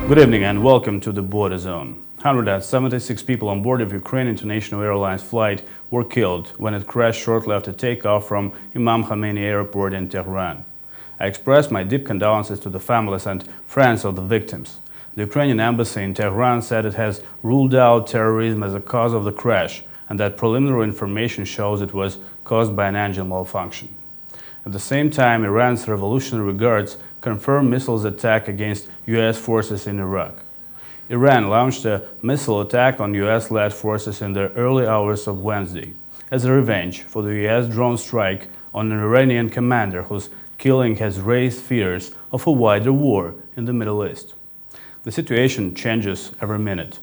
Good evening and welcome to the border zone. 176 people on board of Ukraine International Airlines flight were killed when it crashed shortly after takeoff from Imam Khomeini Airport in Tehran. I express my deep condolences to the families and friends of the victims. The Ukrainian embassy in Tehran said it has ruled out terrorism as a cause of the crash and that preliminary information shows it was caused by an engine malfunction. At the same time, Iran's Revolutionary Guards confirmed missiles attack against U.S. forces in Iraq. Iran launched a missile attack on U.S.-led forces in the early hours of Wednesday as a revenge for the U.S. drone strike on an Iranian commander whose killing has raised fears of a wider war in the Middle East. The situation changes every minute.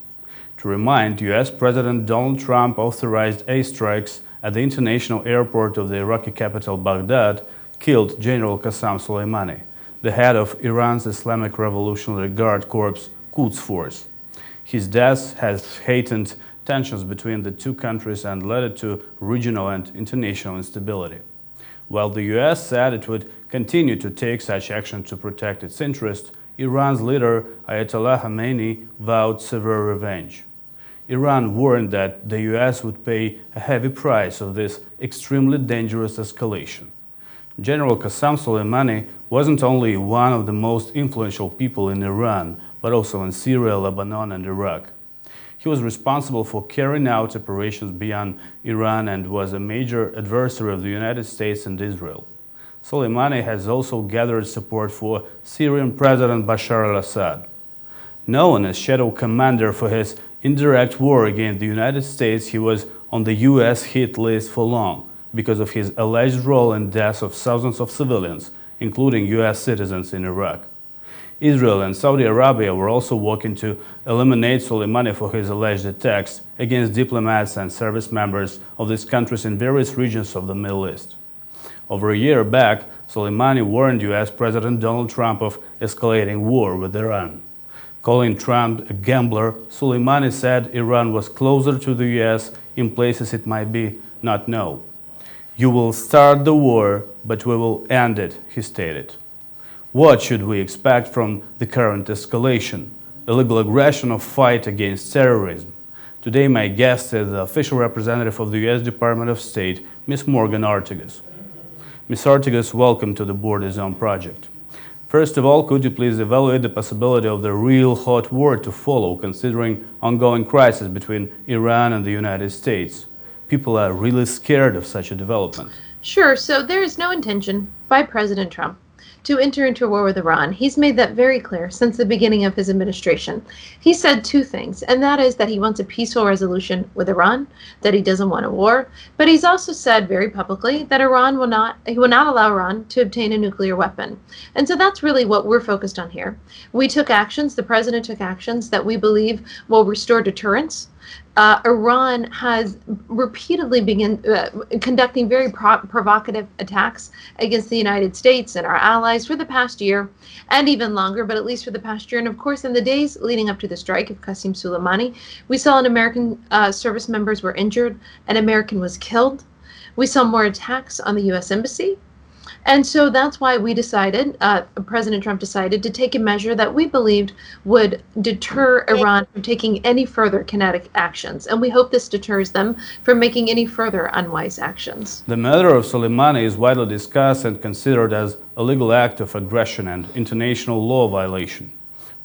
To remind, U.S. President Donald Trump authorized airstrikes at the international airport of the Iraqi capital Baghdad, killed General Qasem Soleimani, the head of Iran's Islamic Revolutionary Guard Corps Quds Force. His death has heightened tensions between the two countries and led to regional and international instability. While the U.S. said it would continue to take such action to protect its interests, Iran's leader Ayatollah Khamenei vowed severe revenge. Iran warned that the U.S. would pay a heavy price of this extremely dangerous escalation. General Qasem Soleimani wasn't only one of the most influential people in Iran, but also in Syria, Lebanon, and Iraq. He was responsible for carrying out operations beyond Iran and was a major adversary of the United States and Israel. Soleimani has also gathered support for Syrian President Bashar al-Assad. Known as Shadow Commander for his indirect war against the United States, he was on the U.S. hit list for long because of his alleged role in deaths of thousands of civilians, including U.S. citizens in Iraq. Israel and Saudi Arabia were also working to eliminate Soleimani for his alleged attacks against diplomats and service members of these countries in various regions of the Middle East. Over a year back, Soleimani warned U.S. President Donald Trump of escalating war with Iran. Calling Trump a gambler, Soleimani said Iran was closer to the U.S. in places it might be not know. "You will start the war, but we will end it," he stated. What should we expect from the current escalation? Illegal aggression or fight against terrorism? Today my guest is the official representative of the U.S. Department of State, Ms. Morgан Ортагус. Ms. Ortagus, welcome to the Border Zone project. First of all, could you please evaluate the possibility of the real hot war to follow, considering ongoing crisis between Iran and the United States? People are really scared of such a development. Sure. So there is no intention by President Trump to enter into a war with Iran. He's made that very clear since the beginning of his administration. He said two things, and that is that he wants a peaceful resolution with Iran, that he doesn't want a war, but he's also said very publicly that he will not allow Iran to obtain a nuclear weapon. And so that's really what we're focused on here. We took actions, the president took actions that we believe will restore deterrence. Iran has repeatedly begun conducting very provocative attacks against the United States and our allies for the past year, and even longer, but at least for the past year. And of course, in the days leading up to the strike of Qasem Soleimani, we saw an American service members were injured, an American was killed. We saw more attacks on the U.S. Embassy. And so that's why we decided, President Trump decided to take a measure that we believed would deter Iran from taking any further kinetic actions. And we hope this deters them from making any further unwise actions. The murder of Soleimani is widely discussed and considered as a legal act of aggression and international law violation.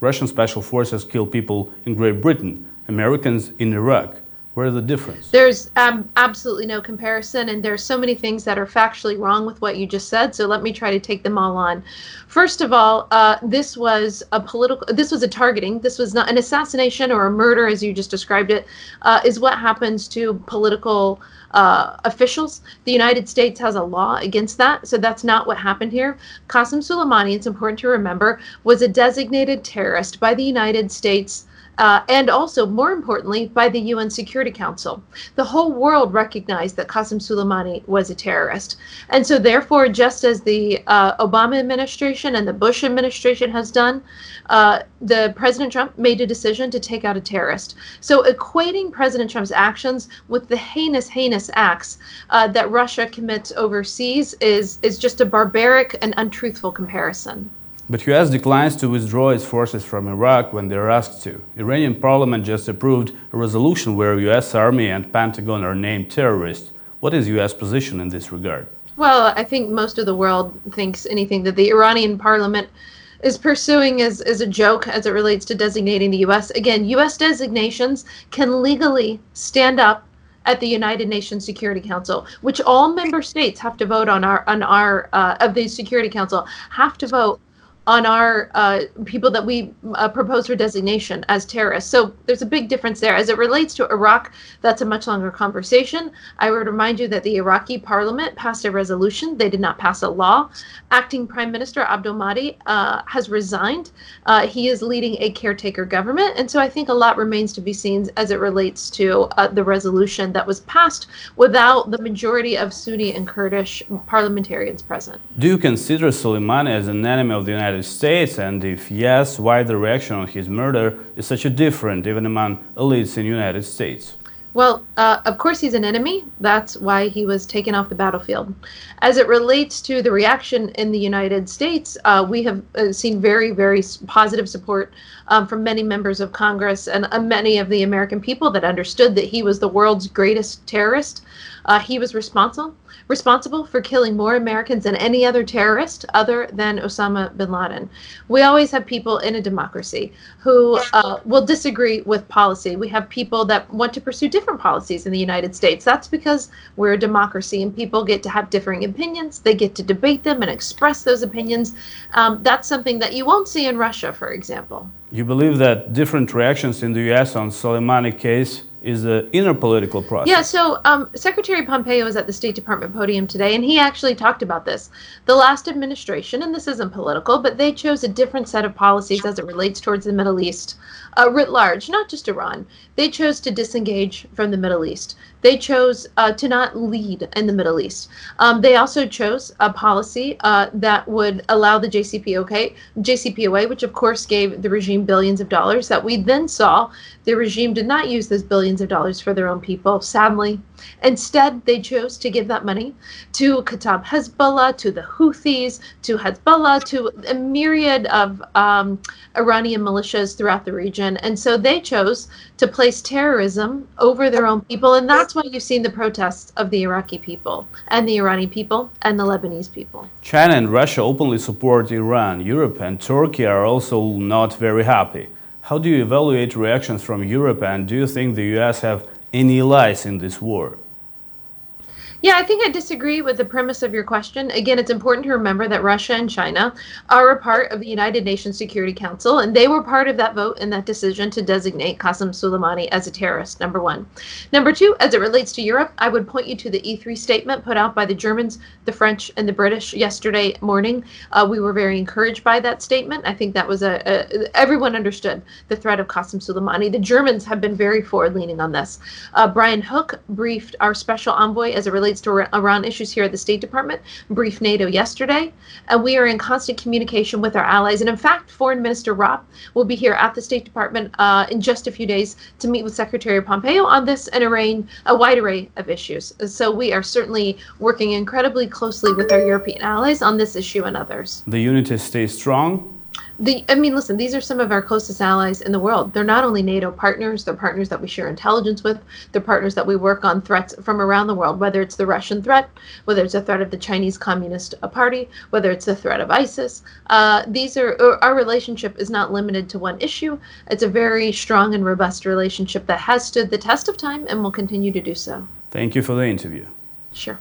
Russian special forces kill people in Great Britain, Americans in Iraq. Where's the difference? There's absolutely no comparison, and there's so many things that are factually wrong with what you just said, so let me try to take them all on. First of all, this was a targeting. This was not an assassination or a murder, as you just described it, is what happens to political officials. The United States has a law against that, so that's not what happened here. Qasem Soleimani, it's important to remember, was a designated terrorist by the United States and also, more importantly, by the UN Security Council. The whole world recognized that Qasem Soleimani was a terrorist. And so therefore, just as the Obama administration and the Bush administration has done, the President Trump made a decision to take out a terrorist. So equating President Trump's actions with the heinous acts that Russia commits overseas is just a barbaric and untruthful comparison. But US declines to withdraw its forces from Iraq when they're asked to. Iranian parliament just approved a resolution where US Army and Pentagon are named terrorists. What is US position in this regard? Well, I think most of the world thinks anything that the Iranian parliament is pursuing is a joke as it relates to designating the U.S. Again, U.S. designations can legally stand up at the United Nations Security Council, which all member states have to vote on our of the Security Council have to vote on our people that we propose for designation as terrorists. So there's a big difference there. As it relates to Iraq, that's a much longer conversation. I would remind you that the Iraqi parliament passed a resolution. They did not pass a law. Acting Prime Minister Abdul Mahdi has resigned. He is leading a caretaker government. And so I think a lot remains to be seen as it relates to the resolution that was passed without the majority of Sunni and Kurdish parliamentarians present. Do you consider Soleimani as an enemy of the United States, and if yes, why the reaction on his murder is such a different even among elites in the United States? Well, of course he's an enemy. That's why he was taken off the battlefield. As it relates to the reaction in the United States, we have seen very, very positive support from many members of Congress and many of the American people that understood that he was the world's greatest terrorist. He was responsible for killing more Americans than any other terrorist other than Osama bin Laden. We always have people in a democracy who will disagree with policy. We have people that want to pursue different policies in the United States. That's because we're a democracy and people get to have differing opinions. They get to debate them and express those opinions. That's something that you won't see in Russia, for example. You believe that different reactions in the U.S. on Soleimani case is an inner political process? Yeah, so Secretary Pompeo was at the State Department podium today, and he actually talked about this. The last administration, and this isn't political, but they chose a different set of policies as it relates towards the Middle East, writ large, not just Iran. They chose to disengage from the Middle East. They chose to not lead in the Middle East. They also chose a policy that would allow the JCPOA, which of course gave the regime billions of dollars, that we then saw the regime did not use those billions of dollars for their own people, sadly. Instead, they chose to give that money to Kataib Hezbollah, to the Houthis, to Hezbollah, to a myriad of Iranian militias throughout the region. And so they chose to place terrorism over their own people. And that's why you've seen the protests of the Iraqi people and the Iranian people and the Lebanese people. China and Russia openly support Iran. Europe and Turkey are also not very happy. How do you evaluate reactions from Europe, and do you think the US have any allies in this war? Yeah, I think I disagree with the premise of your question. Again, it's important to remember that Russia and China are a part of the United Nations Security Council, and they were part of that vote and that decision to designate Qasem Soleimani as a terrorist, number one. Number two, as it relates to Europe, I would point you to the E3 statement put out by the Germans, the French, and the British yesterday morning. We were very encouraged by that statement. I think that was everyone understood the threat of Qasem Soleimani. The Germans have been very forward-leaning on this. Brian Hook briefed our special envoy as it relates to Iran issues here at the State Department, briefed NATO yesterday, and we are in constant communication with our allies. And in fact, Foreign Minister Raab will be here at the State Department in just a few days to meet with Secretary Pompeo on this and a wide array of issues. So we are certainly working incredibly closely with our European allies on this issue and others. The unity stays strong? Listen, these are some of our closest allies in the world. They're not only NATO partners, they're partners that we share intelligence with, they're partners that we work on threats from around the world, whether it's the Russian threat, whether it's a threat of the Chinese Communist Party, whether it's the threat of ISIS. Our relationship is not limited to one issue. It's a very strong and robust relationship that has stood the test of time and will continue to do so. Thank you for the interview. Sure.